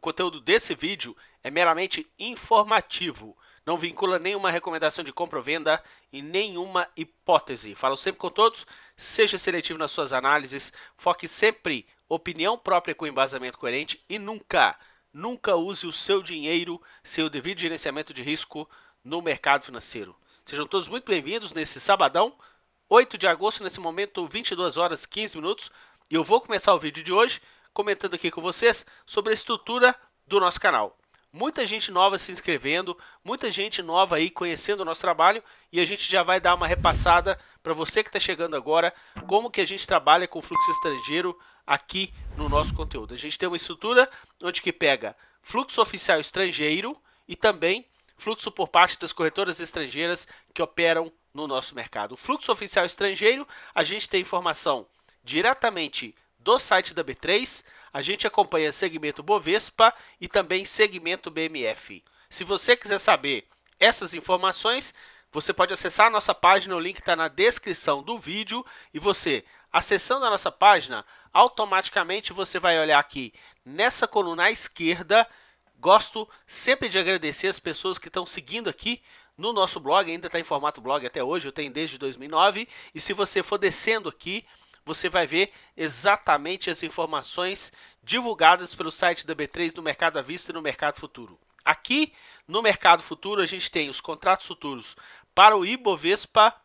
conteúdo desse vídeo é meramente informativo, não vincula nenhuma recomendação de compra ou venda e nenhuma hipótese. Falo sempre com todos, seja seletivo nas suas análises, foque sempre opinião própria com embasamento coerente e nunca use o seu dinheiro sem o devido gerenciamento de risco no mercado financeiro. Sejam todos muito bem-vindos nesse sabadão, 8 de agosto, nesse momento 22 horas 15 minutos, e eu vou começar o vídeo de hoje comentando aqui com vocês sobre a estrutura do nosso canal. Muita gente nova se inscrevendo, muita gente nova aí conhecendo o nosso trabalho, e a gente já vai dar uma repassada para você que está chegando agora, como que a gente trabalha com fluxo estrangeiro aqui no nosso conteúdo. A gente tem uma estrutura onde que pega fluxo oficial estrangeiro e também fluxo por parte das corretoras estrangeiras que operam no nosso mercado. O fluxo oficial estrangeiro, a gente tem informação diretamente do site da B3, a gente acompanha segmento Bovespa e também segmento BMF. Se você quiser saber essas informações, você pode acessar a nossa página, o link está na descrição do vídeo, e você, acessando a nossa página, automaticamente você vai olhar aqui nessa coluna à esquerda. Gosto sempre de agradecer as pessoas que estão seguindo aqui no nosso blog, ainda está em formato blog até hoje, eu tenho desde 2009, e se você for descendo aqui, você vai ver exatamente as informações divulgadas pelo site da B3 no mercado à vista e no mercado futuro. Aqui no mercado futuro a gente tem os contratos futuros para o Ibovespa,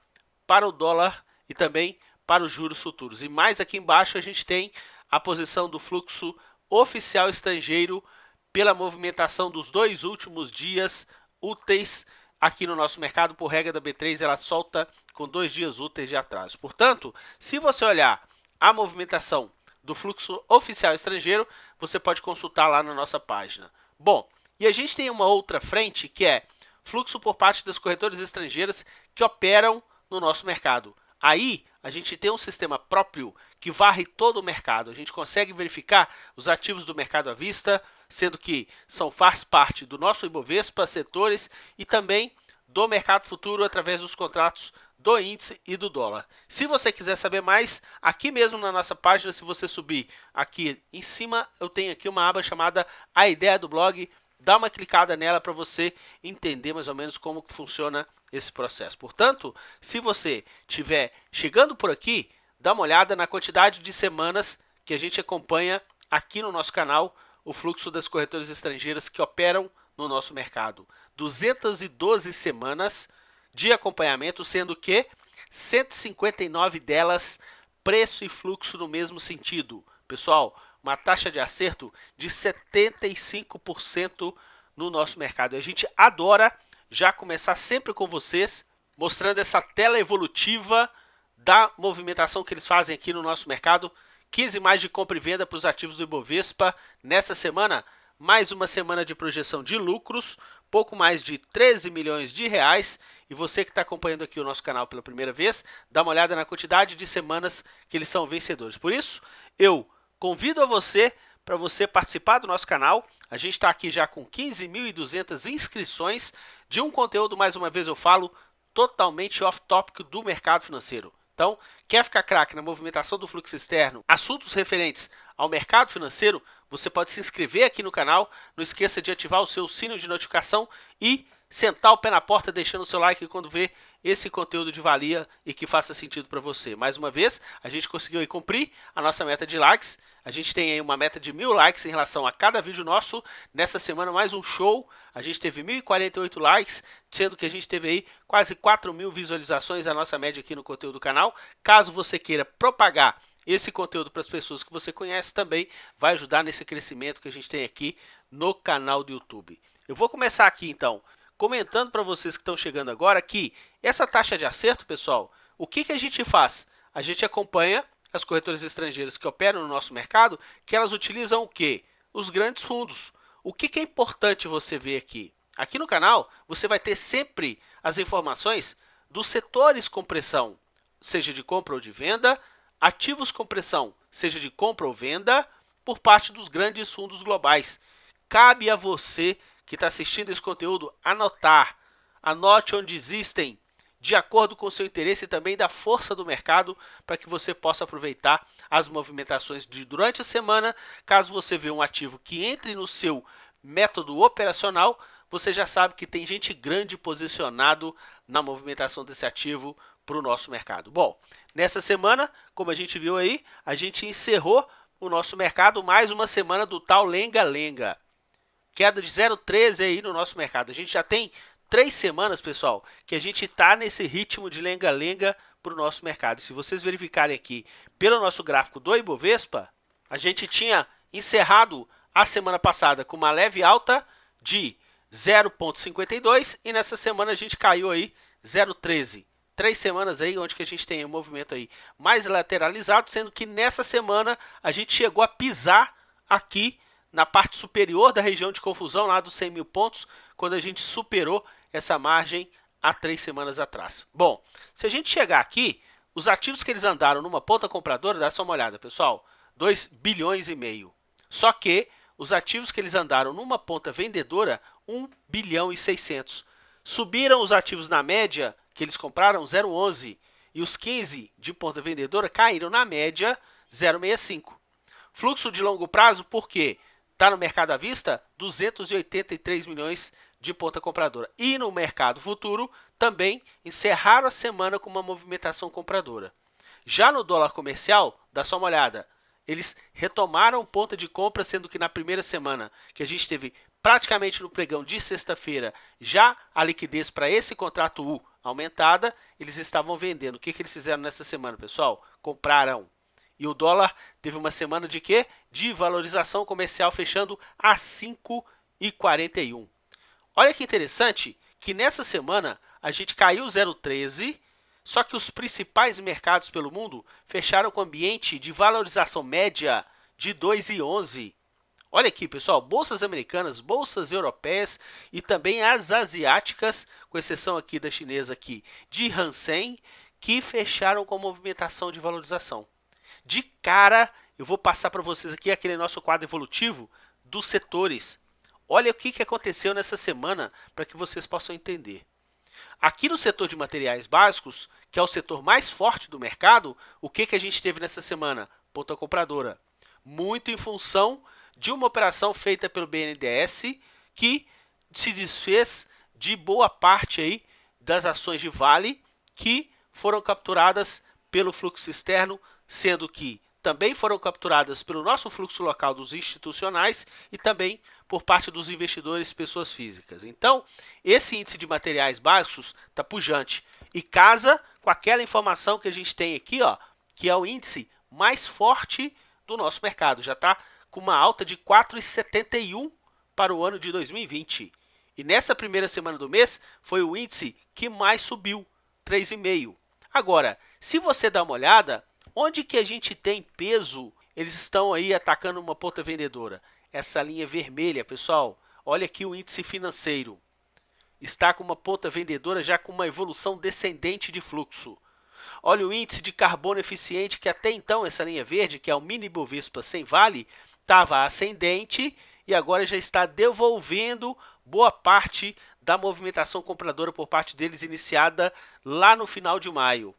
para o dólar e também para os juros futuros. E mais aqui embaixo a gente tem a posição do fluxo oficial estrangeiro pela movimentação dos 2 últimos dias úteis aqui no nosso mercado. Por regra da B3, ela solta com 2 dias úteis de atraso. Portanto, se você olhar a movimentação do fluxo oficial estrangeiro, você pode consultar lá na nossa página. Bom, e a gente tem uma outra frente que é fluxo por parte das corretoras estrangeiras que operam no nosso mercado. Aí, a gente tem um sistema próprio que varre todo o mercado. A gente consegue verificar os ativos do mercado à vista, sendo que faz parte do nosso Ibovespa, setores e também do mercado futuro através dos contratos do índice e do dólar. Se você quiser saber mais, aqui mesmo na nossa página, se você subir aqui em cima, eu tenho aqui uma aba chamada A Ideia do Blog. Dá uma clicada nela para você entender mais ou menos como que funciona esse processo. Portanto, se você estiver chegando por aqui, dá uma olhada na quantidade de semanas que a gente acompanha aqui no nosso canal o fluxo das corretoras estrangeiras que operam no nosso mercado. 212 semanas de acompanhamento, sendo que 159 delas preço e fluxo no mesmo sentido. Pessoal, uma taxa de acerto de 75% no nosso mercado. A gente adora já começar sempre com vocês, mostrando essa tela evolutiva da movimentação que eles fazem aqui no nosso mercado. 15 mais de compra e venda para os ativos do Ibovespa nessa semana. Mais uma semana de projeção de lucros, pouco mais de 13 milhões de reais. E você que está acompanhando aqui o nosso canal pela primeira vez, dá uma olhada na quantidade de semanas que eles são vencedores. Por isso, eu convido a você para você participar do nosso canal. A gente está aqui já com 15.200 inscrições de um conteúdo, mais uma vez eu falo, totalmente off-topic do mercado financeiro. Então, quer ficar craque na movimentação do fluxo externo, assuntos referentes ao mercado financeiro, você pode se inscrever aqui no canal. Não esqueça de ativar o seu sino de notificação e sentar o pé na porta deixando o seu like quando vê esse conteúdo de valia e que faça sentido para você. Mais uma vez, a gente conseguiu aí cumprir a nossa meta de likes. A gente tem aí uma meta de 1.000 likes em relação a cada vídeo nosso. Nessa semana, mais um show. A gente teve 1.048 likes, sendo que a gente teve aí quase 4.000 visualizações, a nossa média aqui no conteúdo do canal. Caso você queira propagar esse conteúdo para as pessoas que você conhece, também vai ajudar nesse crescimento que a gente tem aqui no canal do YouTube. Eu vou começar aqui, então, comentando para vocês que estão chegando agora que essa taxa de acerto, pessoal, o que a gente faz? A gente acompanha as corretoras estrangeiras que operam no nosso mercado, que elas utilizam o quê? Os grandes fundos. O que é importante você ver aqui? Aqui no canal, você vai ter sempre as informações dos setores com pressão, seja de compra ou de venda, ativos com pressão, seja de compra ou venda, por parte dos grandes fundos globais. Cabe a você que está assistindo esse conteúdo anotar. Anote onde existem de acordo com o seu interesse e também da força do mercado, para que você possa aproveitar as movimentações durante a semana. Caso você veja um ativo que entre no seu método operacional, você já sabe que tem gente grande posicionado na movimentação desse ativo para o nosso mercado. Bom, nessa semana, como a gente viu aí, a gente encerrou o nosso mercado, mais uma semana do tal lenga-lenga. Queda de 0,13 aí no nosso mercado. A gente já tem 3 semanas, pessoal, que a gente está nesse ritmo de lenga-lenga para o nosso mercado. Se vocês verificarem aqui pelo nosso gráfico do Ibovespa, a gente tinha encerrado a semana passada com uma leve alta de 0,52 e nessa semana a gente caiu aí 0,13. 3 semanas aí onde que a gente tem um movimento aí mais lateralizado, sendo que nessa semana a gente chegou a pisar aqui na parte superior da região de confusão, lá dos 100 mil pontos, quando a gente superou essa margem há 3 semanas atrás. Bom, se a gente chegar aqui, os ativos que eles andaram numa ponta compradora, dá só uma olhada, pessoal, 2 bilhões e meio. Só que os ativos que eles andaram numa ponta vendedora, 1 bilhão e 600. Subiram os ativos na média que eles compraram 0,11 e os 15 de ponta vendedora caíram na média 0,65. Fluxo de longo prazo, por quê? Está no mercado à vista 283 milhões de ponta compradora. E no mercado futuro também encerraram a semana com uma movimentação compradora. Já no dólar comercial, dá só uma olhada, eles retomaram ponta de compra, sendo que na primeira semana que a gente teve praticamente no pregão de sexta-feira já a liquidez para esse contrato U aumentada, eles estavam vendendo. O que eles fizeram nessa semana, pessoal? Compraram. E o dólar teve uma semana de quê? De valorização comercial, fechando a 5,41. Olha que interessante que nessa semana a gente caiu 0,13, só que os principais mercados pelo mundo fecharam com ambiente de valorização média de 2,11. Olha aqui, pessoal, bolsas americanas, bolsas europeias e também as asiáticas, com exceção aqui da chinesa aqui, de Hang Seng, que fecharam com movimentação de valorização. De cara, eu vou passar para vocês aqui aquele nosso quadro evolutivo dos setores. Olha o que aconteceu nessa semana para que vocês possam entender. Aqui no setor de materiais básicos, que é o setor mais forte do mercado, o que a gente teve nessa semana? Ponta compradora. Muito em função de uma operação feita pelo BNDES que se desfez de boa parte aí das ações de Vale que foram capturadas pelo fluxo externo, sendo que também foram capturadas pelo nosso fluxo local dos institucionais e também por parte dos investidores pessoas físicas. Então, esse índice de materiais básicos está pujante e casa com aquela informação que a gente tem aqui, ó, que é o índice mais forte do nosso mercado. Já está com uma alta de 4,71 para o ano de 2020. E nessa primeira semana do mês foi o índice que mais subiu, 3,5. Agora, se você dá uma olhada, onde que a gente tem peso, eles estão aí atacando uma ponta vendedora. Essa linha vermelha, pessoal, olha aqui o índice financeiro. Está com uma ponta vendedora já com uma evolução descendente de fluxo. Olha o índice de carbono eficiente, que até então essa linha verde, que é o mini Bovespa sem Vale, estava ascendente e agora já está devolvendo boa parte da movimentação compradora por parte deles iniciada lá no final de maio.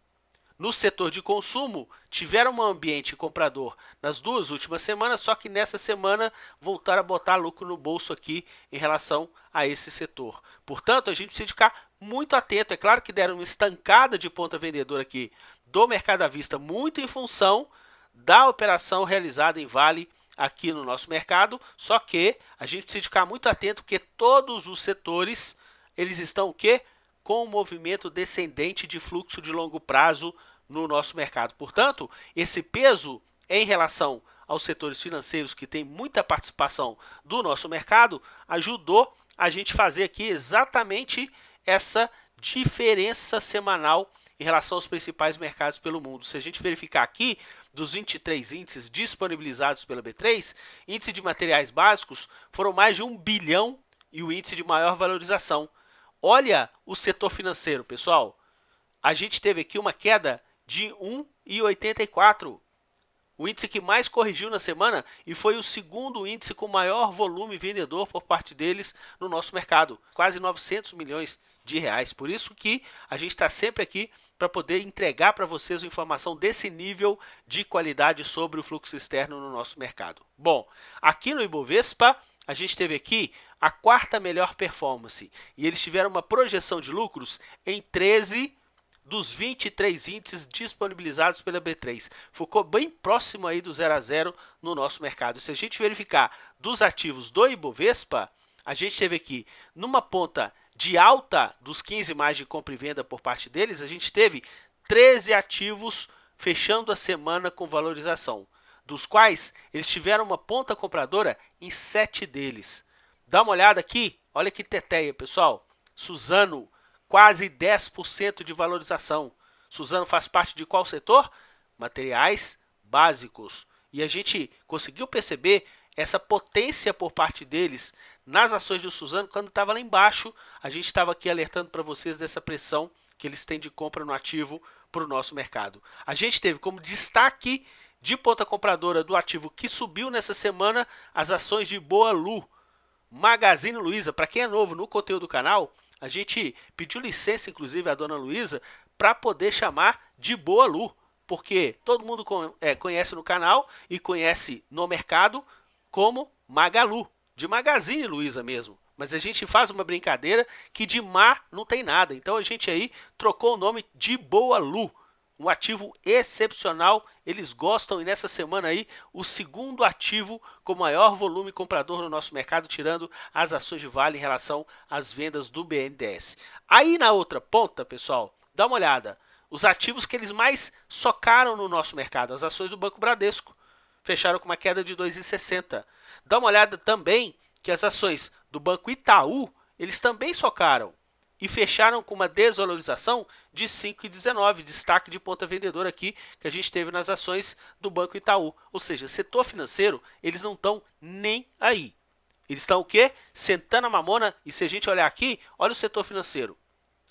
No setor de consumo, tiveram um ambiente comprador nas 2 últimas semanas, só que nessa semana voltaram a botar lucro no bolso aqui em relação a esse setor. Portanto, a gente precisa ficar muito atento. É claro que deram uma estancada de ponta vendedora aqui do mercado à vista, muito em função da operação realizada em Vale aqui no nosso mercado, só que a gente precisa ficar muito atento porque todos os setores eles estão o quê? Com um movimento descendente de fluxo de longo prazo no nosso mercado. Portanto, esse peso em relação aos setores financeiros que tem muita participação do nosso mercado ajudou a gente fazer aqui exatamente essa diferença semanal em relação aos principais mercados pelo mundo. Se a gente verificar aqui, dos 23 índices disponibilizados pela B3, índice de materiais básicos foram mais de 1 bilhão e o índice de maior valorização. Olha o setor financeiro, pessoal. A gente teve aqui uma queda de 1,84. O índice que mais corrigiu na semana e foi o segundo índice com maior volume vendedor por parte deles no nosso mercado. Quase 900 milhões de reais. Por isso que a gente está sempre aqui para poder entregar para vocês uma informação desse nível de qualidade sobre o fluxo externo no nosso mercado. Bom, aqui no Ibovespa, a gente teve aqui a quarta melhor performance e eles tiveram uma projeção de lucros em 13 dos 23 índices disponibilizados pela B3. Ficou bem próximo aí do 0 a 0 no nosso mercado. Se a gente verificar dos ativos do Ibovespa, a gente teve aqui numa ponta de alta dos 15 mais de compra e venda por parte deles, a gente teve 13 ativos fechando a semana com valorização, dos quais eles tiveram uma ponta compradora em 7 deles. Dá uma olhada aqui, olha que teteia, pessoal. Suzano, quase 10% de valorização. Suzano faz parte de qual setor? Materiais básicos. E a gente conseguiu perceber essa potência por parte deles nas ações de Suzano quando estava lá embaixo. A gente estava aqui alertando para vocês dessa pressão que eles têm de compra no ativo para o nosso mercado. A gente teve como destaque de ponta compradora do ativo que subiu nessa semana as ações de Boalu, Magazine Luiza. Para quem é novo no conteúdo do canal, a gente pediu licença, inclusive, à dona Luiza, para poder chamar de Boalu, porque todo mundo conhece no canal e conhece no mercado como Magalu, de Magazine Luiza mesmo. Mas a gente faz uma brincadeira que de má não tem nada. Então a gente aí trocou o nome de Boalu, um ativo excepcional. Eles gostam e nessa semana aí o segundo ativo com maior volume comprador no nosso mercado, tirando as ações de Vale em relação às vendas do BNDES. Aí na outra ponta, pessoal, dá uma olhada. Os ativos que eles mais socaram no nosso mercado, as ações do Banco Bradesco, fecharam com uma queda de 2,60. Dá uma olhada também que as ações do Banco Itaú, eles também socaram e fecharam com uma desvalorização de 5,19, destaque de ponta vendedora aqui que a gente teve nas ações do Banco Itaú. Ou seja, setor financeiro, eles não estão nem aí. Eles estão o quê? Sentando a mamona. E se a gente olhar aqui, olha o setor financeiro.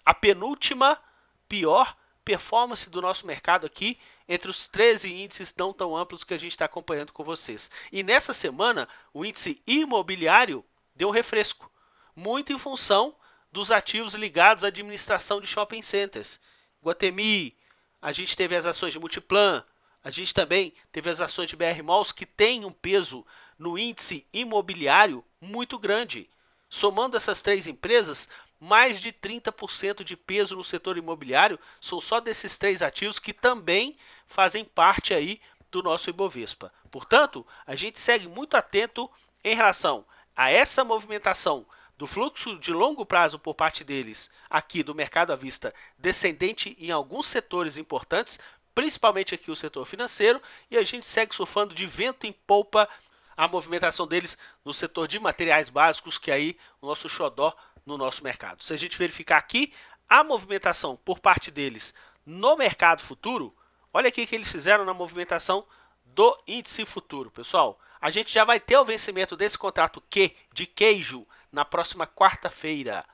A penúltima pior performance do nosso mercado aqui entre os 13 índices não tão amplos que a gente está acompanhando com vocês. E nessa semana, o índice imobiliário deu um refresco, muito em função dos ativos ligados à administração de shopping centers. Guatemi, a gente teve as ações de Multiplan, a gente também teve as ações de BR Malls, que tem um peso no índice imobiliário muito grande. Somando essas três empresas, mais de 30% de peso no setor imobiliário são só desses três ativos que também fazem parte aí do nosso Ibovespa. Portanto, a gente segue muito atento em relação a essa movimentação do fluxo de longo prazo por parte deles aqui do mercado à vista descendente em alguns setores importantes, principalmente aqui o setor financeiro, e a gente segue surfando de vento em polpa a movimentação deles no setor de materiais básicos, que é aí o nosso xodó no nosso mercado. Se a gente verificar aqui a movimentação por parte deles no mercado futuro, olha aqui o que eles fizeram na movimentação do índice futuro, pessoal. A gente já vai ter o vencimento desse contrato Q de queijo na próxima quarta-feira.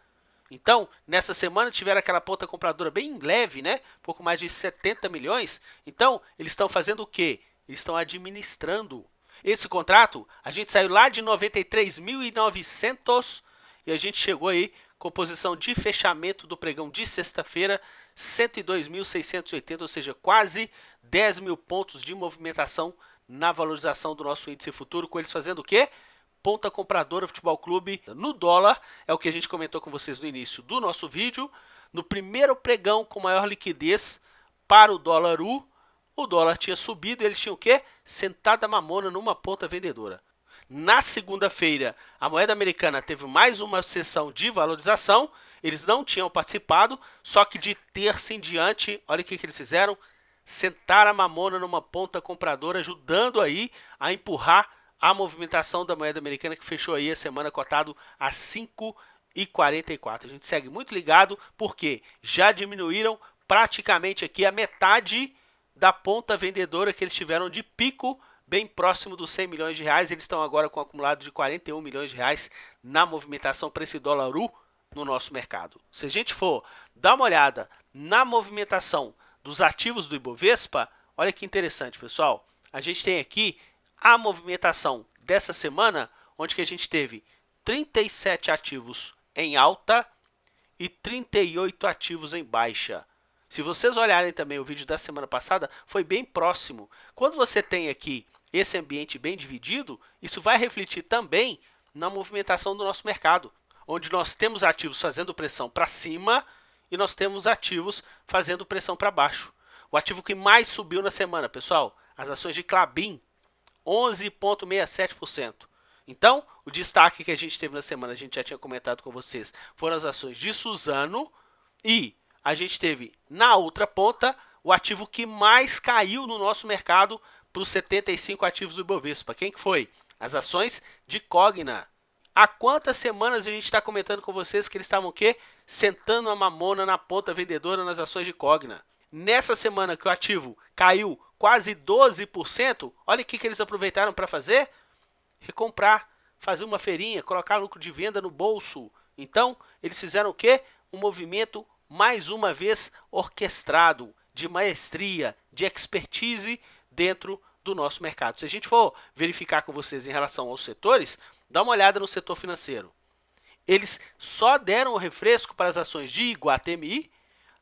Então, nessa semana tiveram aquela ponta compradora bem leve, né? Pouco mais de 70 milhões. Então, eles estão fazendo o quê? Eles estão administrando. Esse contrato, a gente saiu lá de 93.900 e a gente chegou aí com posição de fechamento do pregão de sexta-feira, 102.680, ou seja, quase 10 mil pontos de movimentação na valorização do nosso índice futuro, com eles fazendo o quê? Ponta compradora Futebol Clube no dólar, é o que a gente comentou com vocês no início do nosso vídeo. No primeiro pregão com maior liquidez para o dólar U, o dólar tinha subido e eles tinham o quê? Sentada mamona numa ponta vendedora. Na segunda-feira, a moeda americana teve mais uma sessão de valorização, eles não tinham participado, só que de terça em diante, olha o que eles fizeram, sentaram a mamona numa ponta compradora, ajudando aí a empurrar a movimentação da moeda americana, que fechou aí a semana cotado a 5,44. A gente segue muito ligado, porque já diminuíram praticamente aqui a metade da ponta vendedora que eles tiveram de pico, bem próximo dos 100 milhões de reais. Eles estão agora com um acumulado de 41 milhões de reais na movimentação para esse dólar U no nosso mercado. Se a gente for dar uma olhada na movimentação dos ativos do Ibovespa, olha que interessante, pessoal. A gente tem aqui a movimentação dessa semana, onde que a gente teve 37 ativos em alta, e 38 ativos em baixa. Se vocês olharem também o vídeo da semana passada, foi bem próximo. Quando você tem aqui esse ambiente bem dividido, isso vai refletir também na movimentação do nosso mercado, onde nós temos ativos fazendo pressão para cima e nós temos ativos fazendo pressão para baixo. O ativo que mais subiu na semana, pessoal, as ações de Klabin, 11,67%. Então, o destaque que a gente teve na semana, a gente já tinha comentado com vocês, foram as ações de Suzano e a gente teve na outra ponta o ativo que mais caiu no nosso mercado para os 75 ativos do Ibovespa. Quem que foi? As ações de Cogna. Há quantas semanas a gente está comentando com vocês que eles estavam o quê? Sentando a mamona na ponta vendedora nas ações de Cogna. Nessa semana que o ativo caiu quase 12%, olha o que eles aproveitaram para fazer? Recomprar, fazer uma feirinha, colocar lucro de venda no bolso. Então, eles fizeram o quê? Um movimento, mais uma vez, orquestrado, de maestria, de expertise dentro do nosso mercado. Se a gente for verificar com vocês em relação aos setores, dá uma olhada no setor financeiro. Eles só deram o refresco para as ações de Iguatemi,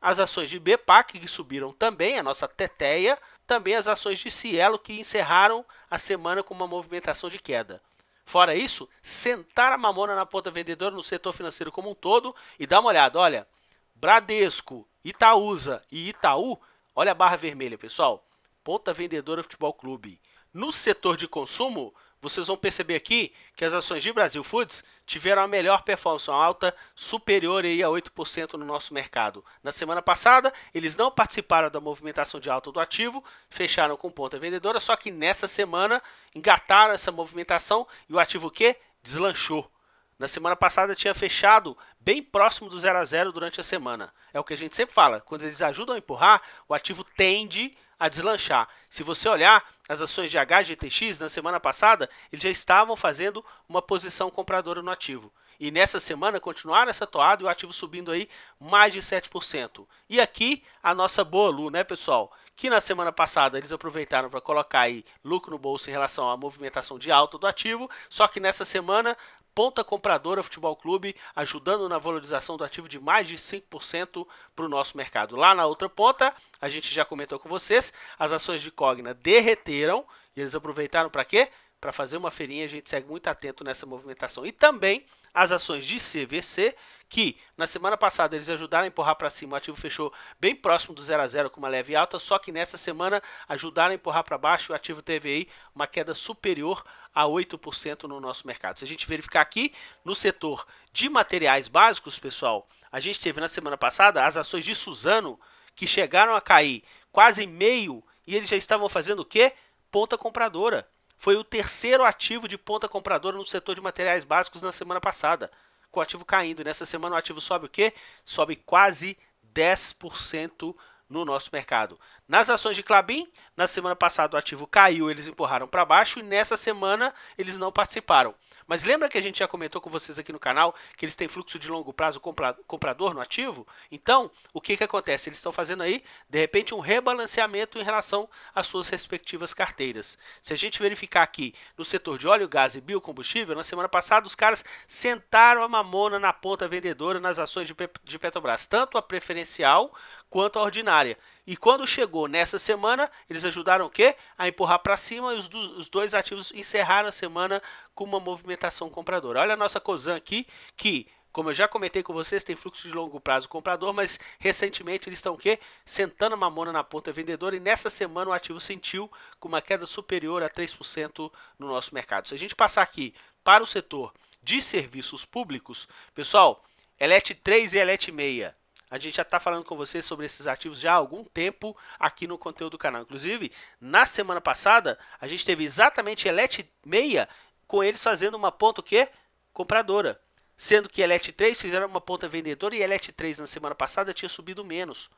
as ações de BPAC, que subiram também, a nossa teteia, também as ações de Cielo, que encerraram a semana com uma movimentação de queda. Fora isso, sentar a mamona na ponta vendedora no setor financeiro como um todo e dá uma olhada, olha, Bradesco, Itaúsa e Itaú, olha a barra vermelha, pessoal, ponta vendedora Futebol Clube. No setor de consumo, vocês vão perceber aqui que as ações de Brasil Foods tiveram a melhor performance, uma alta superior aí a 8% no nosso mercado. Na semana passada, eles não participaram da movimentação de alta do ativo, fecharam com ponta vendedora, só que nessa semana engataram essa movimentação e o ativo que deslanchou. Na semana passada tinha fechado bem próximo do 0 a 0 durante a semana. É o que a gente sempre fala, quando eles ajudam a empurrar, o ativo tende a deslanchar. Se você olhar as ações de HGTX na semana passada, eles já estavam fazendo uma posição compradora no ativo. E nessa semana continuaram essa toada e o ativo subindo aí mais de 7%. E aqui a nossa boa Lu, né, pessoal? Que na semana passada eles aproveitaram para colocar aí lucro no bolso em relação à movimentação de alta do ativo, só que nessa semana ponta compradora Futebol Clube, ajudando na valorização do ativo de mais de 5% para o nosso mercado. Lá na outra ponta, a gente já comentou com vocês, as ações de Cogna derreteram e eles aproveitaram para quê? Para fazer uma feirinha, a gente segue muito atento nessa movimentação. E também as ações de CVC, que na semana passada eles ajudaram a empurrar para cima, o ativo fechou bem próximo do 0 a 0 com uma leve alta, só que nessa semana ajudaram a empurrar para baixo, o ativo teve aí uma queda superior a 8% no nosso mercado. Se a gente verificar aqui no setor de materiais básicos, pessoal, a gente teve na semana passada as ações de Suzano, que chegaram a cair quase meio e eles já estavam fazendo o quê? Ponta compradora. Foi o terceiro ativo de ponta compradora no setor de materiais básicos na semana passada, com o ativo caindo. Nessa semana o ativo sobe o quê? Sobe quase 10% no nosso mercado. Nas ações de Klabin, na semana passada o ativo caiu, eles empurraram para baixo e nessa semana eles não participaram. Mas lembra que a gente já comentou com vocês aqui no canal que eles têm fluxo de longo prazo comprador no ativo? Então, o que acontece? Eles estão fazendo aí, de repente, um rebalanceamento em relação às suas respectivas carteiras. Se a gente verificar aqui no setor de óleo, gás e biocombustível, na semana passada os caras sentaram a mamona na ponta vendedora nas ações de Petrobras, tanto a preferencial quanto a ordinária. E quando chegou nessa semana, eles ajudaram o quê? A empurrar para cima e os dois ativos encerraram a semana com uma movimentação compradora. Olha a nossa Cosan aqui, que, como eu já comentei com vocês, tem fluxo de longo prazo comprador, mas recentemente eles estão o quê? Sentando a mamona na ponta vendedora e nessa semana o ativo sentiu com uma queda superior a 3% no nosso mercado. Se a gente passar aqui para o setor de serviços públicos, pessoal, Elet 3 e Elet 6. A gente já está falando com vocês sobre esses ativos já há algum tempo aqui no conteúdo do canal. Inclusive, na semana passada, a gente teve exatamente Elet 6 com eles fazendo uma ponta o quê? Compradora. Sendo que Elet 3 fizeram uma ponta vendedora e Elet 3 na semana passada tinha subido menos.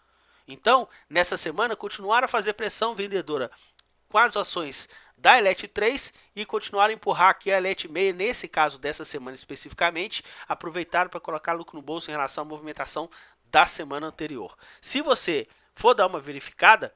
Então, nessa semana, continuaram a fazer pressão vendedora com as ações da Elet 3 e continuaram a empurrar aqui a Elet 6, nesse caso dessa semana especificamente, aproveitaram para colocar lucro no bolso em relação à movimentação da semana anterior. Se você for dar uma verificada,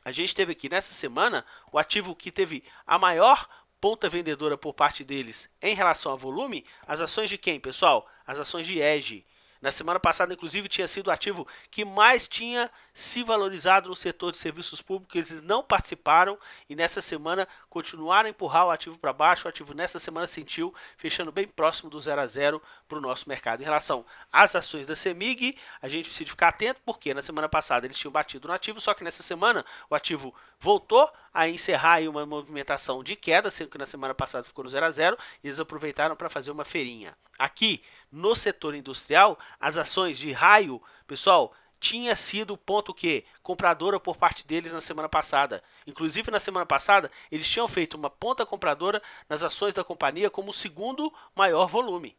a gente teve aqui nessa semana o ativo que teve a maior ponta vendedora por parte deles em relação a volume, as ações de quem, pessoal? As ações de EG. Na semana passada, inclusive, tinha sido o ativo que mais tinha se valorizado no setor de serviços públicos. Eles não participaram e nessa semana continuaram a empurrar o ativo para baixo. O ativo nessa semana sentiu, fechando bem próximo do 0 a 0 para o nosso mercado. Em relação às ações da CEMIG, a gente precisa ficar atento, porque na semana passada eles tinham batido no ativo, só que nessa semana o ativo voltou a encerrar aí uma movimentação de queda, sendo que na semana passada ficou no 0 a 0 e eles aproveitaram para fazer uma feirinha. Aqui no setor industrial, as ações de Raio, pessoal, tinha sido o ponto que compradora por parte deles na semana passada. Inclusive na semana passada eles tinham feito uma ponta compradora nas ações da companhia como o segundo maior volume.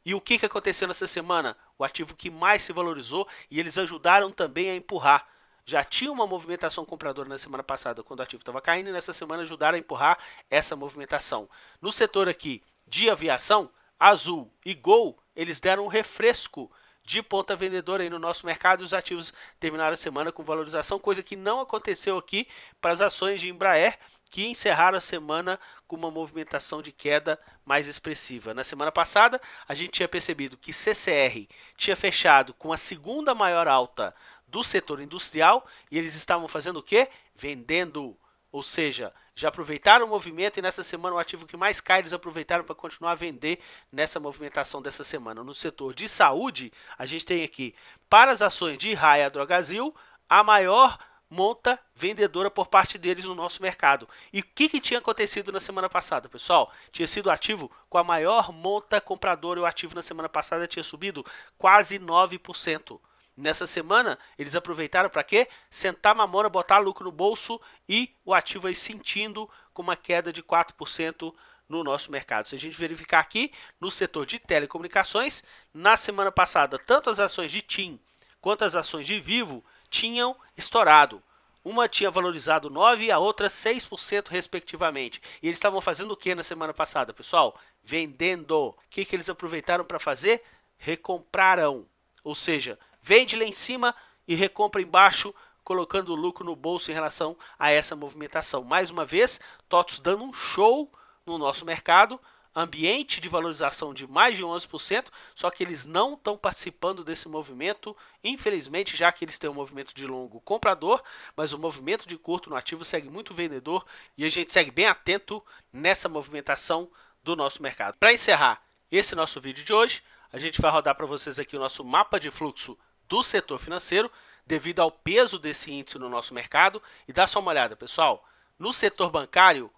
E o que aconteceu nessa semana? O ativo que mais se valorizou e eles ajudaram também a empurrar. Já tinha uma movimentação compradora na semana passada quando o ativo estava caindo e nessa semana ajudaram a empurrar essa movimentação. No setor aqui de aviação, Azul e Gol, eles deram um refresco de ponta vendedora aí no nosso mercado e os ativos terminaram a semana com valorização, coisa que não aconteceu aqui para as ações de Embraer, que encerraram a semana com uma movimentação de queda mais expressiva. Na semana passada, a gente tinha percebido que CCR tinha fechado com a segunda maior alta do setor industrial e eles estavam fazendo o quê? Vendendo, ou seja, já aproveitaram o movimento e nessa semana o ativo que mais cai eles aproveitaram para continuar a vender nessa movimentação dessa semana. No setor de saúde, a gente tem aqui, para as ações de Raia Drogasil, a maior monta vendedora por parte deles no nosso mercado. E o que tinha acontecido na semana passada, pessoal? Tinha sido o ativo com a maior monta compradora e o ativo na semana passada tinha subido quase 9%. Nessa semana, eles aproveitaram para quê? Sentar mamona, botar lucro no bolso e o ativo aí sentindo com uma queda de 4% no nosso mercado. Se a gente verificar aqui, no setor de telecomunicações, na semana passada, tanto as ações de TIM quanto as ações de Vivo tinham estourado. Uma tinha valorizado 9% e a outra 6% respectivamente. E eles estavam fazendo o que na semana passada, pessoal? Vendendo. O que eles aproveitaram para fazer? Recompraram. Ou seja, vende lá em cima e recompra embaixo, colocando o lucro no bolso em relação a essa movimentação. Mais uma vez, TOTVS dando um show no nosso mercado, ambiente de valorização de mais de 11%, só que eles não estão participando desse movimento, infelizmente, já que eles têm um movimento de longo comprador, mas o movimento de curto no ativo segue muito vendedor e a gente segue bem atento nessa movimentação do nosso mercado. Para encerrar esse nosso vídeo de hoje, a gente vai rodar para vocês aqui o nosso mapa de fluxo do setor financeiro, devido ao peso desse índice no nosso mercado. E dá só uma olhada, pessoal. No setor bancário,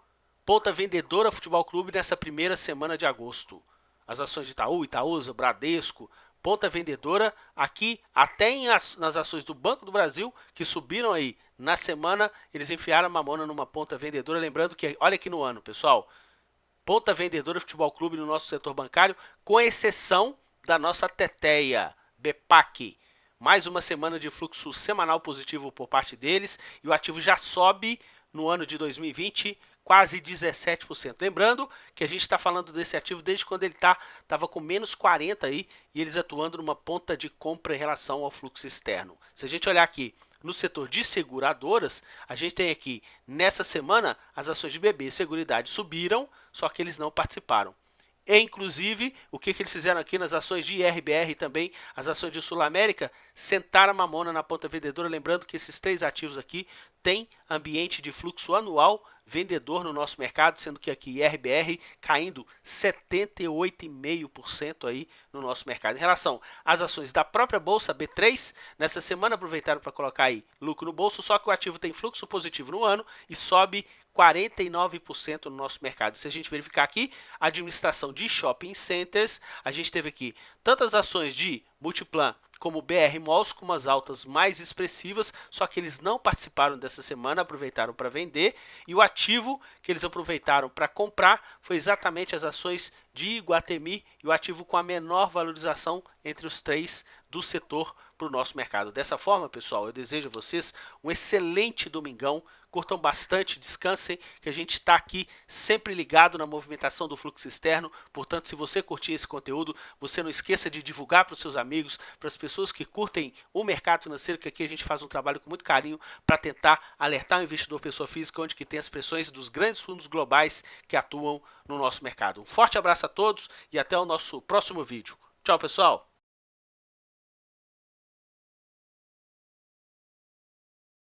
ponta vendedora Futebol Clube nessa primeira semana de agosto. As ações de Itaú, Itaúsa, Bradesco, ponta vendedora aqui até nas ações do Banco do Brasil, que subiram aí na semana, eles enfiaram a mamona numa ponta vendedora. Lembrando que, olha aqui no ano, pessoal, ponta vendedora Futebol Clube no nosso setor bancário, com exceção da nossa teteia, BEPAC. Mais uma semana de fluxo semanal positivo por parte deles e o ativo já sobe no ano de 2020 quase 17%. Lembrando que a gente está falando desse ativo desde quando ele estava com menos 40 aí e eles atuando numa ponta de compra em relação ao fluxo externo. Se a gente olhar aqui no setor de seguradoras, a gente tem aqui nessa semana as ações de BB Seguridade subiram, só que eles não participaram. E, inclusive, o que eles fizeram aqui nas ações de IRBR também, as ações de Sul América, sentaram a mamona na ponta vendedora. Lembrando que esses três ativos aqui têm ambiente de fluxo anual vendedor no nosso mercado, sendo que aqui IRBR caindo 78,5% aí no nosso mercado. Em relação às ações da própria Bolsa B3, nessa semana aproveitaram para colocar aí lucro no bolso, só que o ativo tem fluxo positivo no ano e sobe 49% no nosso mercado. Se a gente verificar aqui, a administração de shopping centers, a gente teve aqui tantas ações de Multiplan como BR Malls com umas altas mais expressivas, só que eles não participaram dessa semana, aproveitaram para vender, e o ativo que eles aproveitaram para comprar foi exatamente as ações de Iguatemi e o ativo com a menor valorização entre os três do setor para o nosso mercado. Dessa forma, pessoal, eu desejo a vocês um excelente domingão, curtam bastante, descansem, que a gente está aqui sempre ligado na movimentação do fluxo externo. Portanto, se você curtir esse conteúdo, você não esqueça de divulgar para os seus amigos, para as pessoas que curtem o mercado financeiro, que aqui a gente faz um trabalho com muito carinho para tentar alertar o investidor pessoa física, onde que tem as pressões dos grandes fundos globais que atuam no nosso mercado. Um forte abraço a todos e até o nosso próximo vídeo. Tchau, pessoal!